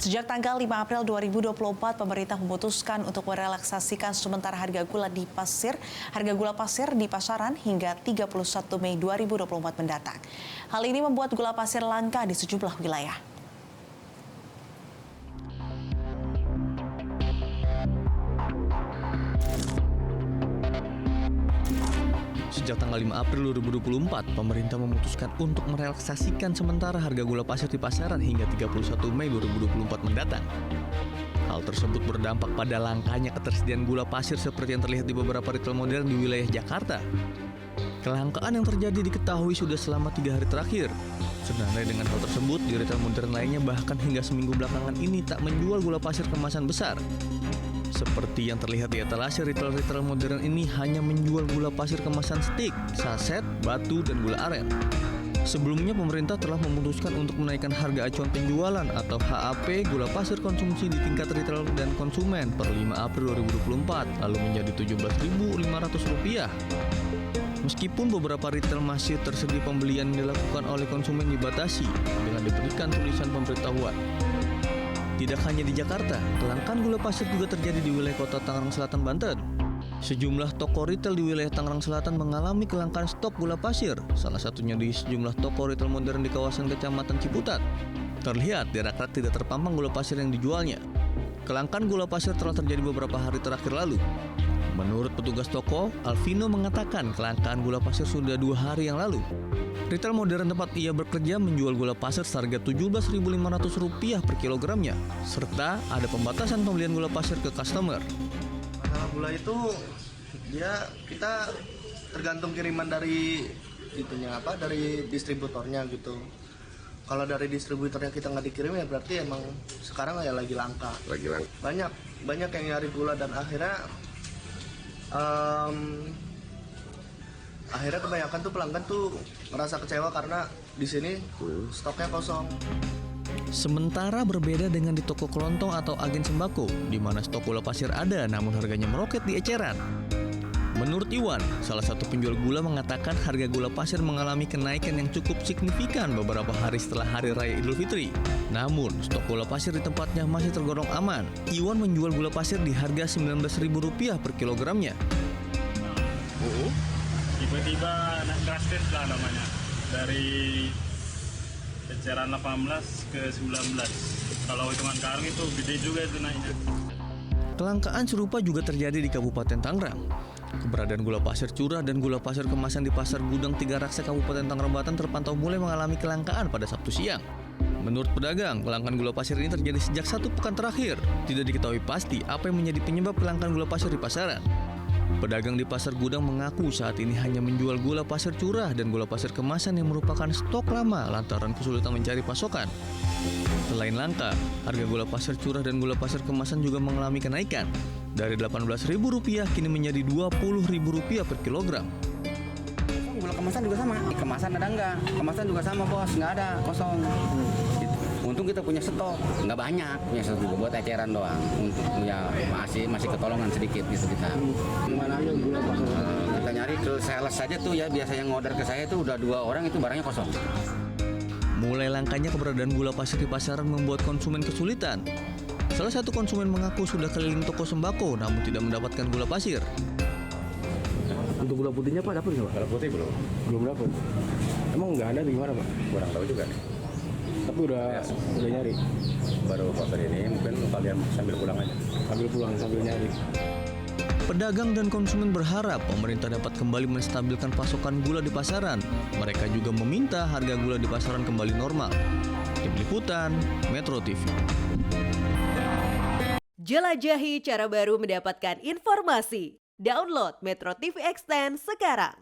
Sejak tanggal 5 April 2024, pemerintah memutuskan untuk merelaksasikan sementara harga gula pasir di pasaran hingga 31 Mei 2024 mendatang. Hal ini membuat gula pasir langka di sejumlah wilayah. Sejak tanggal 5 April 2024, pemerintah memutuskan untuk merelaksasikan sementara harga gula pasir di pasaran hingga 31 Mei 2024 mendatang. Hal tersebut berdampak pada langkanya ketersediaan gula pasir seperti yang terlihat di beberapa retail modern di wilayah Jakarta. Kelangkaan yang terjadi diketahui sudah selama 3 hari terakhir. Senada dengan hal tersebut, di retail modern lainnya bahkan hingga seminggu belakangan ini tak menjual gula pasir kemasan besar. Seperti yang terlihat di etalase retail modern ini hanya menjual gula pasir kemasan stik, saset, batu, dan gula aren. Sebelumnya pemerintah telah memutuskan untuk menaikkan harga acuan penjualan atau HAP gula pasir konsumsi di tingkat retail dan konsumen per 5 April 2024 lalu menjadi Rp17.500. Meskipun beberapa retail masih tersedia pembelian yang dilakukan oleh konsumen dibatasi dengan diberikan tulisan pemberitahuan. Tidak hanya di Jakarta, kelangkaan gula pasir juga terjadi di wilayah kota Tangerang Selatan, Banten. Sejumlah toko retail di wilayah Tangerang Selatan mengalami kelangkaan stok gula pasir, salah satunya di sejumlah toko retail modern di kawasan Kecamatan Ciputat. Terlihat di rak-rak tidak terpampang gula pasir yang dijualnya. Kelangkaan gula pasir telah terjadi beberapa hari terakhir lalu. Menurut petugas toko, Alvino mengatakan kelangkaan gula pasir sudah 2 hari yang lalu. Retail modern tempat ia bekerja menjual gula pasir seharga Rp17.500 per kilogramnya, serta ada pembatasan pembelian gula pasir ke customer. Masalah gula itu kita tergantung kiriman dari dari distributornya gitu. Kalau dari distributornya kita nggak dikirim ya berarti emang sekarang ya lagi langka. Banyak yang nyari gula dan akhirnya kebanyakan tuh pelanggan tuh merasa kecewa karena di sini stoknya kosong. Sementara berbeda dengan di toko kelontong atau agen sembako, di mana stok gula pasir ada namun harganya meroket di eceran. Menurut Iwan, salah satu penjual gula mengatakan harga gula pasir mengalami kenaikan yang cukup signifikan beberapa hari setelah Hari Raya Idul Fitri. Namun, stok gula pasir di tempatnya masih tergolong aman. Iwan menjual gula pasir di harga Rp19.000 per kilogramnya. Tiba-tiba naik drastis lah namanya, dari eceran 18 ke 19. Kalau hitungan karung itu gede juga itu naiknya. Kelangkaan serupa juga terjadi di Kabupaten Tangerang. Keberadaan gula pasir curah dan gula pasir kemasan di Pasar Gudang Tiga Raksa Kabupaten Tangerang Banten terpantau mulai mengalami kelangkaan pada Sabtu siang. Menurut pedagang, kelangkaan gula pasir ini terjadi sejak 1 pekan terakhir. Tidak diketahui pasti apa yang menjadi penyebab kelangkaan gula pasir di pasaran. Pedagang di Pasar Gudang mengaku saat ini hanya menjual gula pasir curah dan gula pasir kemasan yang merupakan stok lama lantaran kesulitan mencari pasokan. Selain langka, harga gula pasir curah dan gula pasir kemasan juga mengalami kenaikan. Dari Rp18.000 kini menjadi Rp20.000 per kilogram. Gula kemasan juga sama. Kemasan ada enggak? Kemasan juga sama bos, nggak ada, kosong. Untung kita punya stok, nggak banyak, punya stok juga buat eceran doang. Untuk punya masih ketolongan sedikit gitu kita. Mana aja gula pasir? Kita nyari ke sales saja tuh ya, biasanya ngorder ke saya tuh udah 2 orang itu barangnya kosong. Mulai langkanya keberadaan gula pasir di pasaran membuat konsumen kesulitan. Salah satu konsumen mengaku sudah keliling toko sembako namun tidak mendapatkan gula pasir. Untuk gula putihnya Pak dapat nggak Pak? Gula putih belum dapat. Emang nggak ada di gimana Pak? kurang tahu juga nih. Tapi udah nyari. Baru pasar ini mungkin kalian sambil pulang aja. Sambil nyari. Pedagang dan konsumen berharap pemerintah dapat kembali menstabilkan pasokan gula di pasaran. Mereka juga meminta harga gula di pasaran kembali normal. Tim Liputan, Metro TV. Jelajahi cara baru mendapatkan informasi. Download Metro TV Extend sekarang.